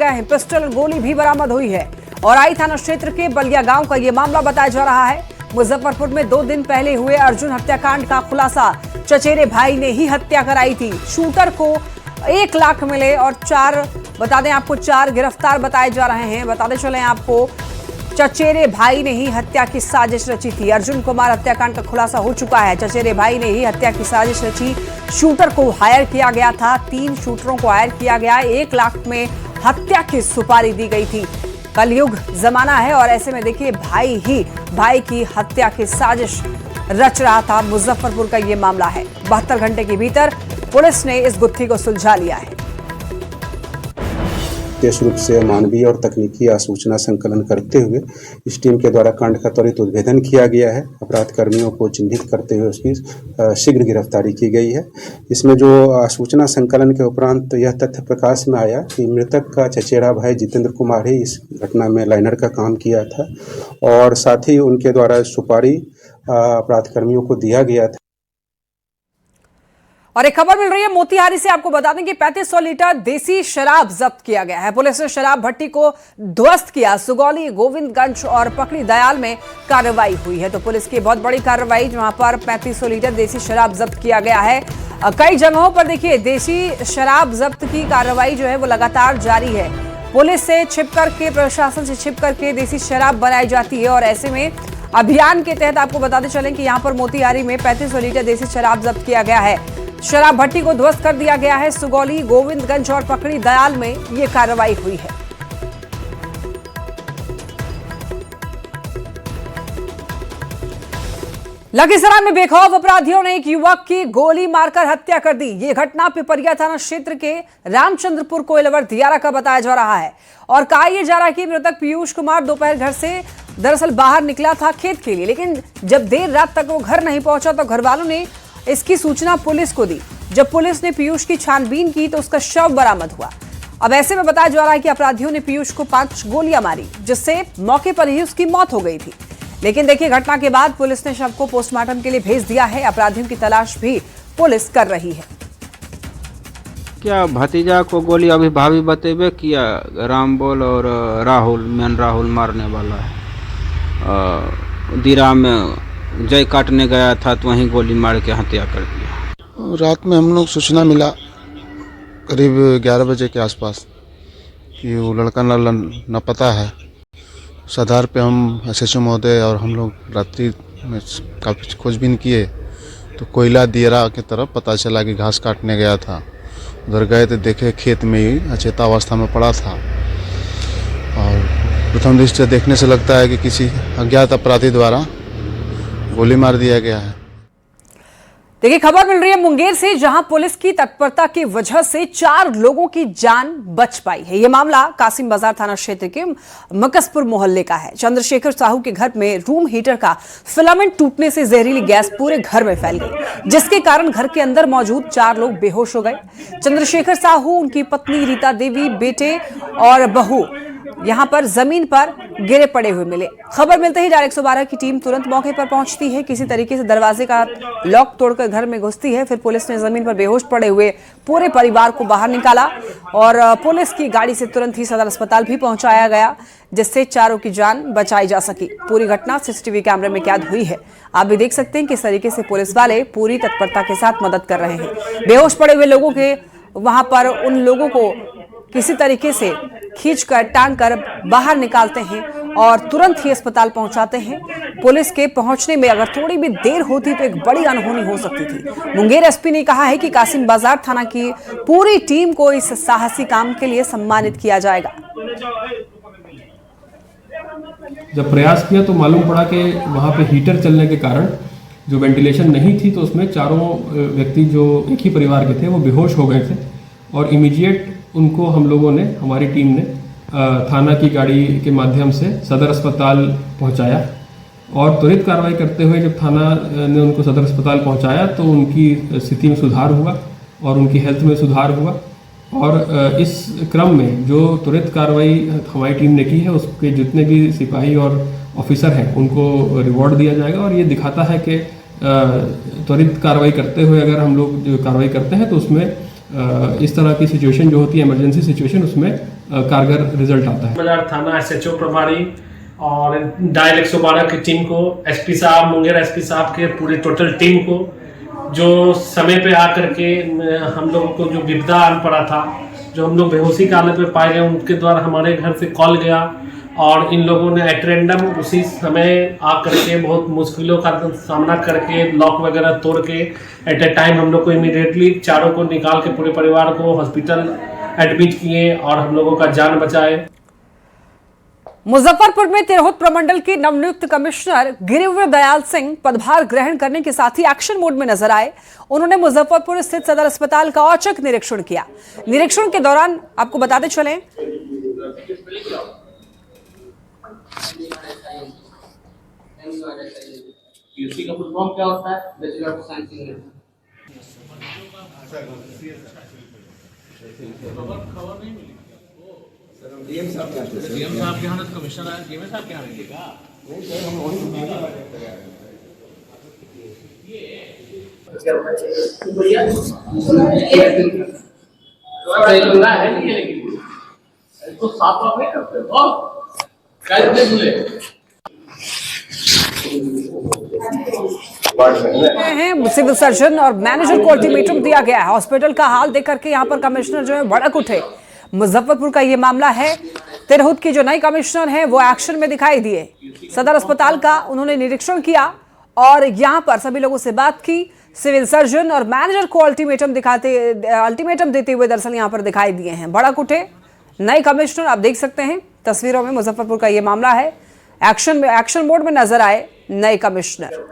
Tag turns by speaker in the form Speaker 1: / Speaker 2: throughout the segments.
Speaker 1: गए हैं। पिस्टल और गोली भी बरामद हुई है। औराई थाना क्षेत्र के बलिया गांव का ये मामला बताया जा रहा है। मुजफ्फरपुर में 2 दिन पहले हुए अर्जुन हत्याकांड का खुलासा। चचेरे भाई ने ही हत्या कराई थी। शूटर को 1 लाख मिले और 4 बता दें आपको 4 गिरफ्तार बताए जा रहे हैं। बताते चले आपको, चचेरे भाई ने ही हत्या की साजिश रची थी। अर्जुन कुमार हत्याकांड का खुलासा हो चुका है। चचेरे भाई ने ही हत्या की साजिश रची। शूटर को हायर किया गया था। 3 शूटरों को हायर किया गया। 1 लाख में हत्या की सुपारी दी गई थी। कलयुग जमाना है और ऐसे में देखिए भाई ही भाई की हत्या की साजिश रच रहा था। मुजफ्फरपुर का ये मामला है। 72 घंटे के भीतर पुलिस ने इस गुत्थी को सुलझा लिया है।
Speaker 2: विशेष रूप से मानवीय और तकनीकी सूचना संकलन करते हुए इस टीम के द्वारा कांड का त्वरित उद्भेदन किया गया है। अपराध कर्मियों को चिन्हित करते हुए उसकी शीघ्र गिरफ्तारी की गई है। इसमें जो सूचना संकलन के उपरांत यह तथ्य प्रकाश में आया कि मृतक का चचेरा भाई जितेंद्र कुमार ही इस घटना में लाइनर का काम किया था और साथ ही उनके द्वारा सुपारी अपराध कर्मियों को दिया गया था।
Speaker 1: और एक खबर मिल रही है मोतिहारी से। आपको बता दें कि 3500 लीटर देसी शराब जब्त किया गया है। पुलिस ने शराब भट्टी को ध्वस्त किया। सुगौली, गोविंदगंज और पकड़ी दयाल में कार्रवाई हुई है। तो पुलिस की बहुत बड़ी कार्रवाई, जहां पर 3500 लीटर देसी शराब जब्त किया गया है। कई जगहों पर देखिए देसी शराब जब्त की कार्रवाई जो है वो लगातार जारी है। पुलिस से छिप करके, प्रशासन से छिप करके देसी शराब बनाई जाती है और ऐसे में अभियान के तहत आपको बताते चलें कि यहाँ पर मोतिहारी में 3500 लीटर देसी शराब जब्त किया गया है। शराब भट्टी को ध्वस्त कर दिया गया है। सुगौली, गोविंदगंज और पकड़ी दयाल में ये कार्रवाई हुई है। लखीसराय में बेखौफ अपराधियों ने एक युवक की गोली मारकर हत्या कर दी। ये घटना पिपरिया थाना क्षेत्र के रामचंद्रपुर कोइलवर दियारा का बताया जा रहा है और कहा यह जा रहा है कि मृतक पीयूष कुमार दोपहर घर से दरअसल बाहर निकला था खेत के लिए, लेकिन जब देर रात तक वो घर नहीं पहुंचा तो घर वालों ने इसकी सूचना पुलिस को दी। जब पुलिस ने पीयूष की छानबीन की तो उसका शव बरामद हुआ। अब ऐसे में बताया जा रहा है कि अपराधियों ने पीयूष को 5 गोलियां मारी, जिससे मौके पर ही उसकी मौत हो गई थी। लेकिन देखिए घटना के बाद पुलिस ने शव को पोस्टमार्टम के लिए भेज दिया है। अपराधियों की तलाश भी पुलिस कर रही है।
Speaker 3: क्या भतीजा को गोली अभी भाभी बतेबे किया, रामबोल और राहुल, मैन राहुल मारने वाला है। दीरा में जय काटने गया था तो वहीं गोली मार के हत्या कर दिया।
Speaker 4: रात में हम लोग सूचना मिला करीब 11 बजे के आसपास कि वो लड़का न पता है। उस आधार पे हम SHO महोदय और हम लोग रात्रि में काफ़ी खोजबीन किए तो कोयला दियरा की तरफ पता चला कि घास काटने गया था। उधर गए तो देखे खेत में ही अचेतावस्था में पड़ा था और प्रथम दृष्टि से देखने से लगता है कि किसी अज्ञात अपराधी द्वारा गोली मार दिया गया है।
Speaker 1: देखिए खबर मिल रही है मुंगेर से, जहां पुलिस की तत्परता की वजह से 4 लोगों की जान बच पाई है। यह मामला कासिम बाजार थाना क्षेत्र के मकसपुर मोहल्ले का है। चंद्रशेखर साहू के घर में रूम हीटर का फिलामेंट टूटने से जहरीली गैस पूरे घर में फैल गई, जिसके कारण घर के अंदर मौजूद 4 लोग बेहोश हो गए। चंद्रशेखर साहू, उनकी पत्नी रीता देवी, बेटे और बहू यहां पर जमीन पर गिरे पड़े हुए मिले। खबर मिलते ही डायरेक्ट 112 की टीम तुरंत मौके पर पहुंचती है। किसी तरीके से दरवाजे का लॉक तोड़कर घर में घुसती है। फिर पुलिस ने जमीन पर बेहोश पड़े हुए पूरे परिवार को बाहर निकाला और पुलिस की गाड़ी से तुरंत ही सदर अस्पताल भी पहुंचाया गया, जिससे 4 की जान बचाई जा सकी। पूरी घटना CCTV कैमरे में कैद हुई है। आप भी देख सकते हैं किस तरीके से पुलिस वाले पूरी तत्परता के साथ मदद कर रहे हैं। बेहोश पड़े हुए लोगों के वहां पर उन लोगों को किसी तरीके से खींचकर टांग कर बाहर निकालते हैं और तुरंत ही अस्पताल पहुंचाते हैं। पुलिस के पहुंचने में अगर थोड़ी भी देर होती तो एक बड़ी अनहोनी हो सकती थी। मुंगेर SP ने कहा है कि कासिम बाजार थाना की पूरी टीम को इस साहसी काम के लिए सम्मानित किया जाएगा।
Speaker 5: जब प्रयास किया तो मालूम पड़ा कि वहां पे हीटर चलने के कारण जो वेंटिलेशन नहीं थी, तो उसमें 4 व्यक्ति जो एक ही परिवार के थे वो बेहोश हो गए थे और इमीडिएट उनको हम लोगों ने, हमारी टीम ने थाना की गाड़ी के माध्यम से सदर अस्पताल पहुंचाया और त्वरित कार्रवाई करते हुए जब थाना ने उनको सदर अस्पताल पहुंचाया तो उनकी स्थिति में सुधार हुआ और उनकी हेल्थ में सुधार हुआ। और इस क्रम में जो त्वरित कार्रवाई हमारी टीम ने की है उसके जितने भी सिपाही और ऑफिसर हैं उनको रिवॉर्ड दिया जाएगा। और ये दिखाता है कि त्वरित कार्रवाई करते हुए अगर हम लोग जो कार्रवाई करते हैं तो उसमें इस तरह की सिचुएशन जो होती है, इमरजेंसी सिचुएशन, उसमें कारगर रिजल्ट आता है।
Speaker 6: बाजार थाना SHO प्रभारी और डायल 112 की टीम को, SP साहब, मुंगेर SP साहब के पूरी टोटल टीम को, जो समय पे आकर के हम लोगों को जो विपदा आन पड़ा था, जो हम लोग बेहोशी की हालत में पाए गए, उनके द्वारा हमारे घर से कॉल गया और इन लोगों ने एट रैंडम उसी समय आकर के बहुत मुश्किलों का सामना करके लॉक वगैरह तोड़ के एट ए टाइम हम लोग को इमीडिएटली चारों को निकाल के पूरे परिवार को हॉस्पिटल एडमिट किए और हम लोगों का जान बचाए।
Speaker 1: मुजफ्फरपुर में तिरहुत प्रमंडल के नवनियुक्त कमिश्नर गिरिवर दयाल सिंह पदभार ग्रहण करने के साथ ही एक्शन मोड में नजर आए। उन्होंने मुजफ्फरपुर स्थित सदर अस्पताल का औचक निरीक्षण किया। निरीक्षण के दौरान आपको बताते चलें,
Speaker 7: का फुल फॉर्म क्या होता है? Bachelor of science in DM साहब के यहाँ कमिश्नर आए, डीएम साहब के यहाँ मिलेगा। तो साफ आप नहीं करते हो, कैसे बोले
Speaker 1: हैं सिविल सर्जन और मैनेजर को अल्टीमेटम दिया गया है। हॉस्पिटल का हाल देख करके यहां पर कमिश्नर जो है भड़क उठे। मुजफ्फरपुर का ये मामला है। तिरहुत की जो नई कमिश्नर है वो एक्शन में दिखाई दिए। सदर अस्पताल का उन्होंने निरीक्षण किया और यहां पर सभी लोगों से बात की। सिविल सर्जन और मैनेजर को अल्टीमेटम देते हुए दरअसल यहां पर दिखाई दिए हैं। भड़क उठे नए कमिश्नर, आप देख सकते हैं तस्वीरों में। मुजफ्फरपुर का ये मामला है। एक्शन मोड में नजर आए नए कमिश्नर।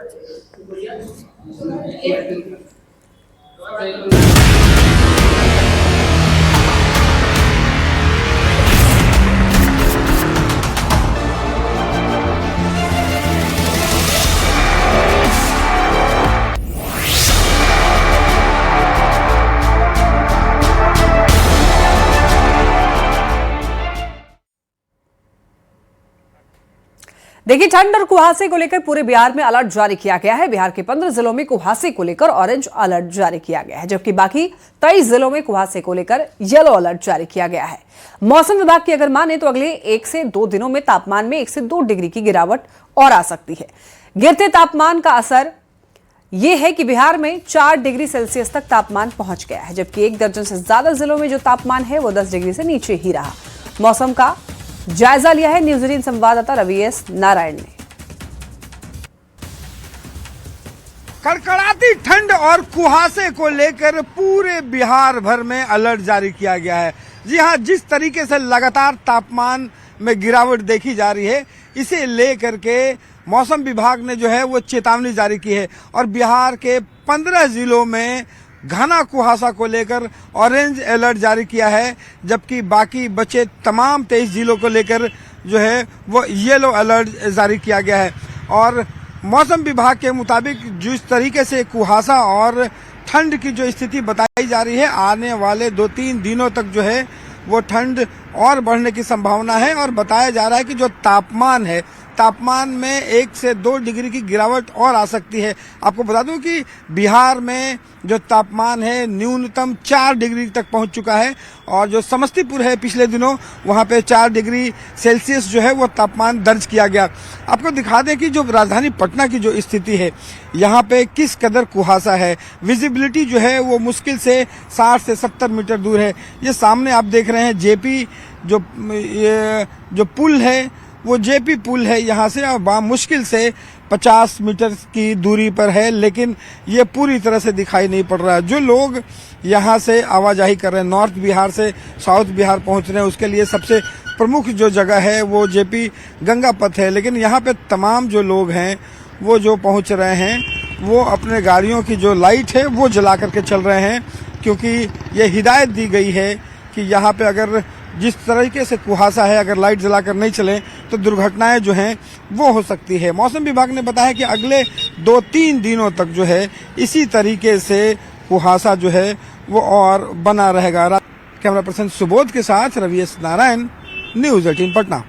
Speaker 1: देखिए, ठंड और कुहासे को लेकर पूरे बिहार में अलर्ट जारी किया गया है। बिहार के 15 जिलों में कुहासे को लेकर ऑरेंज अलर्ट जारी किया गया है, जबकि बाकी 23 जिलों में कुहासे को लेकर येलो अलर्ट जारी किया गया है। मौसम विभाग की अगर माने तो अगले 1 से 2 दिनों में तापमान में 1 से 2 डिग्री की गिरावट और आ सकती है। गिरते तापमान का असर यह है कि बिहार में 4 डिग्री सेल्सियस तक तापमान पहुंच गया है, जबकि 1 दर्जन से ज्यादा जिलों में जो तापमान है वो 10 डिग्री से नीचे ही रहा। मौसम का जायजा लिया है न्यूज 18 संवाददाता रवि एस नारायण ने।
Speaker 8: कड़कड़ाती ठंड और कुहासे को लेकर पूरे बिहार भर में अलर्ट जारी किया गया है। जी हां, जिस तरीके से लगातार तापमान में गिरावट देखी जा रही है, इसे लेकर के मौसम विभाग ने जो है वो चेतावनी जारी की है और बिहार के 15 जिलों में घना कुहासा को लेकर ऑरेंज अलर्ट जारी किया है, जबकि बाकी बचे तमाम 23 जिलों को लेकर जो है वो येलो अलर्ट जारी किया गया है। और मौसम विभाग के मुताबिक जिस तरीके से कुहासा और ठंड की जो स्थिति बताई जा रही है, आने वाले 2-3 दिनों तक जो है वो ठंड और बढ़ने की संभावना है। और बताया जा रहा है कि जो तापमान है, तापमान में 1 से 2 डिग्री की गिरावट और आ सकती है। आपको बता दूं कि बिहार में जो तापमान है न्यूनतम 4 डिग्री तक पहुंच चुका है और जो समस्तीपुर है पिछले दिनों वहां पे 4 डिग्री सेल्सियस जो है वो तापमान दर्ज किया गया। आपको दिखा दें कि जो राजधानी पटना की जो स्थिति है, यहाँ पे किस कदर कुहासा है। विजिबिलिटी जो है वो मुश्किल से 60 से 70 मीटर दूर है। ये सामने आप देख रहे हैं जेपी जो पुल है वो जेपी पुल है, यहाँ से मुश्किल से 50 मीटर की दूरी पर है, लेकिन ये पूरी तरह से दिखाई नहीं पड़ रहा है। जो लोग यहाँ से आवाजाही कर रहे हैं, नॉर्थ बिहार से साउथ बिहार पहुँच रहे हैं, उसके लिए सबसे प्रमुख जो जगह है वो जेपी गंगा पथ है। लेकिन यहाँ पे तमाम जो लोग हैं वो जो पहुँच रहे हैं वो अपने गाड़ियों की जो लाइट है वो जला करके चल रहे हैं, क्योंकि ये हिदायत दी गई है कि यहाँ पे अगर जिस तरीके से कुहासा है, अगर लाइट जलाकर नहीं चलें तो दुर्घटनाएं जो हैं वो हो सकती है। मौसम विभाग ने बताया कि अगले 2-3 दिनों तक जो है इसी तरीके से कुहासा जो है वो और बना रहेगा। कैमरा पर्सन सुबोध के साथ रवि एस नारायण, न्यूज 18 पटना।